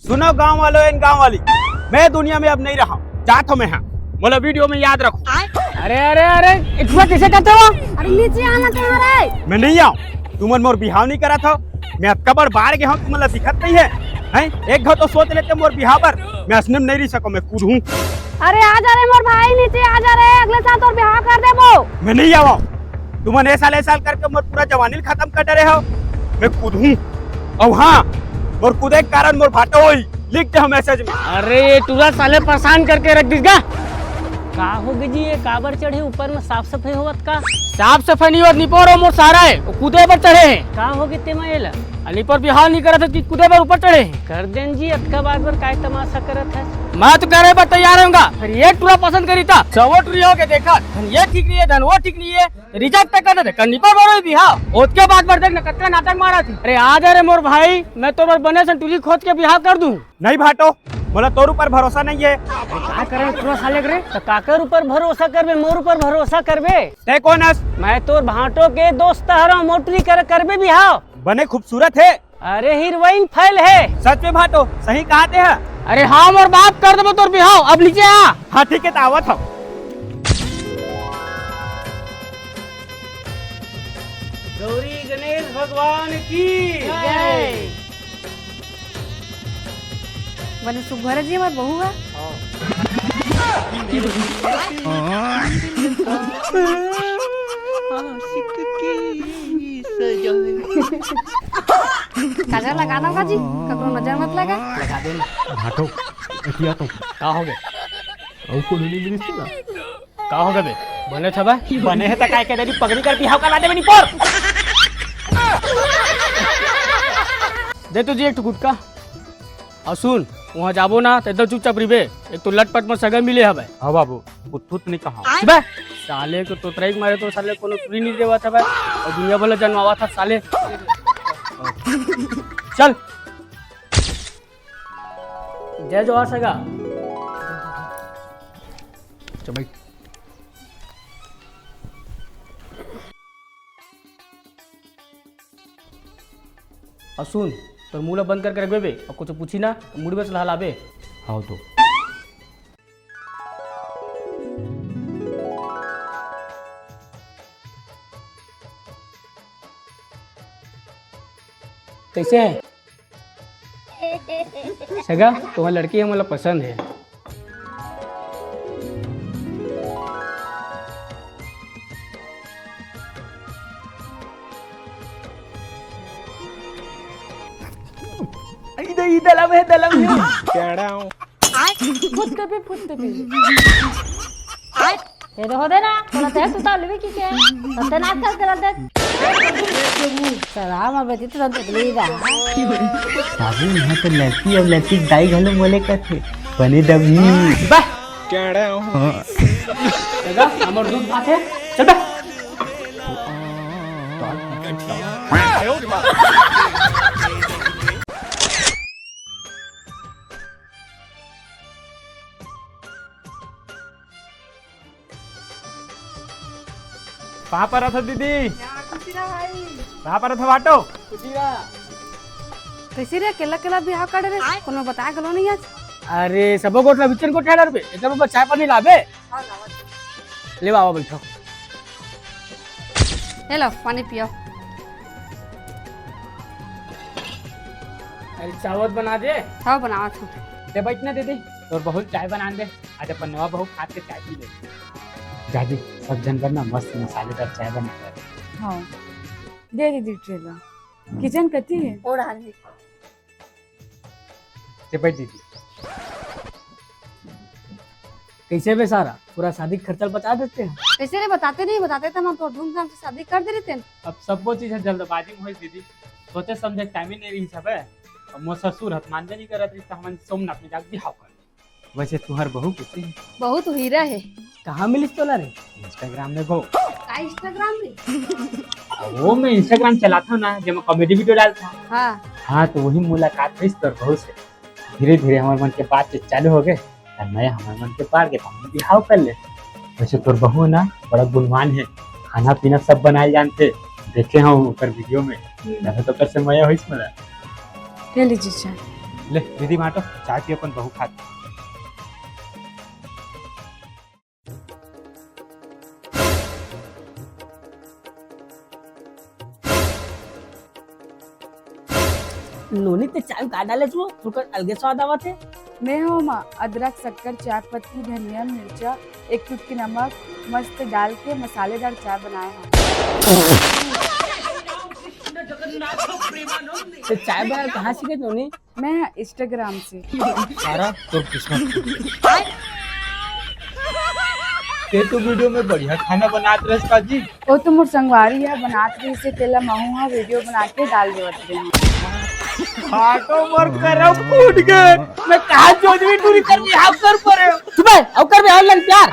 सुनो गांव वालों इन गांव वाली, मैं दुनिया में अब नहीं रहा, जात हो मैं हाँ, बोलो वीडियो में याद रखो। अरे अरे अरे इतना कैसे करते हो? अरे नीचे आना तुम्हारे। मैं नहीं आऊँ, तुम मोर बिहाव नहीं करा था, मैं अब कबर बाहर गया हूँ, तुम्हें दिखत नहीं है, हैं? एक घाव तो सोच लेते मोर बिहाव पर, मैं असने में नहीं रह सकूँ, मैं कूद हूँ। अरे आ जा रे मोर भाई, नीचे आ जा रे, अगले साल तो ब्याह कर दे वो। मैं नहीं आवा, तुमने ऐसा साल करके मोर पूरा जवानी खत्म कर डरे हो, मैं कूद हूँ। और हाँ, मोर कूदे के कारण मोर भाटो हुई, लिख दे मैसेज में। अरे ये तुरा साले परेशान करके रख दीगा। का हो गई जी, ये काबर चढ़े ऊपर में साफ सफाई होवत का? साफ सफाई नहीं होत, निपोर हो मोर सारा है, वो कूदे पर चढ़े हैं। का हो गई ते मायला? अलीपर बिहार नहीं करत है कि कूदे पर ऊपर चढ़े हैं। कर देन जी, अटका बार बार काय तमाशा करत है। मैं तो कह रहे पर तैयार रहूंगा, फिर ये टूरा पसंद करी था, सवो टूरी हो के देखा, धन ये ठीक नहीं है, धन वो ठीक नहीं है, रिजेक्ट कर दे, करनी पर बोलो बिहार, उसके बाद पर देख नकद का नाटक मारा थी। अरे आ जा रे मोर भाई, मैं तो बने से टूरी खोद के बिहार कर दूं। नहीं भाटो, बोला तोर ऊपर भरोसा नहीं है। क्या करे पूरा साले करे? तो काकर ऊपर भरोसा करबे, मोर ऊपर भरोसा करबे? ते कौन है? मैं तो भाटो के दोस्त हरा, मोटरी करबे बिहाव। बने खूबसूरत है। अरे हीरोइन फैल है। सच में भाटो, सही कहते हैं। अरे हाँ मोर बाप कर देबो तोर बिहाव, अब नीचे आ। हाँ ठीक है, तो आवत हो। गौरी गणेश भगवान की जय। बने सुघर जी हमार बहू है। काजल लगा दो का जी, ककरो नजर मत लगा। लगा दे भाटो, एतिया तो का हो गए? और को नहीं मिली ना। का हो गए बे? बने छबा? बने है त काय के देरी पगड़ी कर बिहाव करा देबे नी पर। दे तुझे एक गुटका। और सुन, वहाँ जाबो ना तो एकदम चुपचाप रिबे, एक तो लटपट में सगा मिले हवे। हाँ बाबू, कुछ नहीं कहा। बे साले को तोतराई मारे तो साले कोनो पूरी नहीं देवा था बे, और दुनिया भला जनवावा था साले। चल जय जोहार सगा। चल भाई। और सुन, तो मुंह बंद करके रखबे बे, और कुछ पूछी ना तो मुड़ी में चला लाबे। हाँ तो कैसे है सगा? तुम्हारी लड़की है, मतलब पसंद है। दलम है फुट पे ये तो हो दे ना, थोड़ा तेज तू तो लेवे की के तते ना कर कर दे। सलाम अब बेटी तो तकली दा साबु यहाँ तो लड़की अब लड़की दाई घलो बोले करते बने दबी बा केड़ा हूं सगा हमर दूध भात है, चल बे। कहाँ पर था दीदी? कहाँ पर था भाटो? कैसे रे केला केला बियाह कर रे, कोनो बता गलो नहीं आज। अरे सबो गोटला बिचन को ठहर पे, एक बार चाय पानी लाबे। ले बाबा बैठो। ले लो पानी पियो। अरे चावल बना दे। हाँ बनावा था। दे बैठना दीदी, और बहुत चाय बना दे। आज अपन नवा बहू खाते चाय पी ले। दादी सब जन करना मस्त मसालेदार चाय बना कर। हाँ दे दीदी ट्रेला। किचन कती है? ओढ़ा दे। ते बैठ दीदी। कैसे बे सारा पूरा शादी खर्चा बता देते हैं। कैसे रे बताते नहीं, बताते तो हम तो धूमधाम से शादी कर दे रहे थे। अब सब वो चीज जल्दबाजी में हुई दीदी, सोचे समझे टाइम ही नहीं रही सब है। अब मोर ससुर हत मान नहीं करत रही तो हमन सोमनाथ में जाके बिहाव कर। वैसे तुहर बहू किसी बहुत हीरा है। कहाँ मिलिस तोला रे? इंस्टाग्राम में गो। का इंस्टाग्राम में? वो मैं इंस्टाग्राम चलाता हूँ ना, जब मैं कॉमेडी वीडियो डालता हूँ। हाँ तो वही मुलाकात हुई तोर बहू से। धीरे धीरे हमारे मन के बात चालू हो गए, मैं हमारे मन के पार गया, हम बिहाव कर ले। वैसे तोर बहू ना बड़ा गुणवान है, खाना पीना सब बनाए जानते, देखे हम ऊपर वीडियो में। तो कैसे मया हुई इसमें ले लीजिए चाय। ले दीदी माटो चाय पी अपन बहू खात नोनी ते चाय का डाले छो तुकर अलगे स्वाद आवत है। मैं हो माँ अदरक शक्कर चाय पत्ती धनिया मिर्चा एक चुटकी नमक मस्त डाल के मसालेदार चाय बनाए हैं। तो चाय बना कहाँ सीखे नोनी? मैं इंस्टाग्राम से। सारा तो किस्मत ते तो वीडियो में बढ़िया खाना बनात रहे का जी। वो तो मोर संगवारी है बनात रही से तेला महू है वीडियो बना के डाल देवत रहे हैं। फाटो मर करम फूट गए मैं कहा जोजवी टूरी कर बिहाव कर परे सुबह अवकर में ऑनलाइन प्यार